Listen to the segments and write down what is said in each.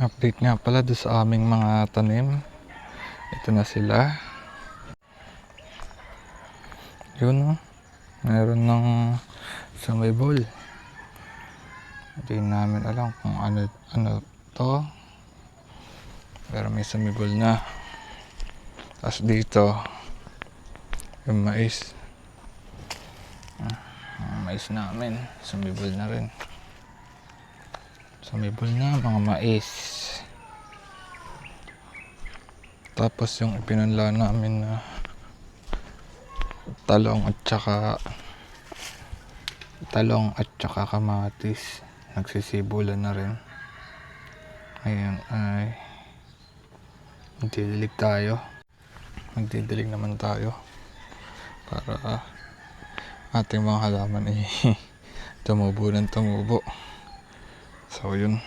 Update nga pala doon sa aming mga tanim. Ito na sila. Yun o. Meron ng sumibol. Hindi namin alam kung ano to. Pero may sumibol na. Tapos dito, yung mais. Ang mais namin, sumibol na rin. Sumibol na mga mais. Tapos yung ipinanla namin na talong at saka kamatis, nagsisibulan na rin. Ngayon ay magdidilig naman tayo para ating mga halaman ay tumubo ng tumubo. So yun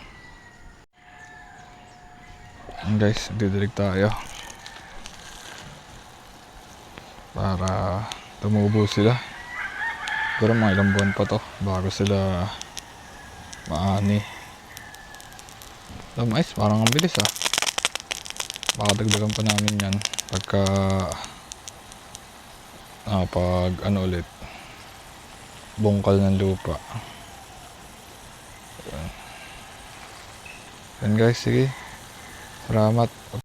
guys, didilig tayo para tumubo sila. Pero mga ilang buwan pa to bago sila maani. So mais, parang ang bilis baka dagdagan pa namin yan pagka pag ulit bungkal ng lupa. Yan guys, sige, salamat.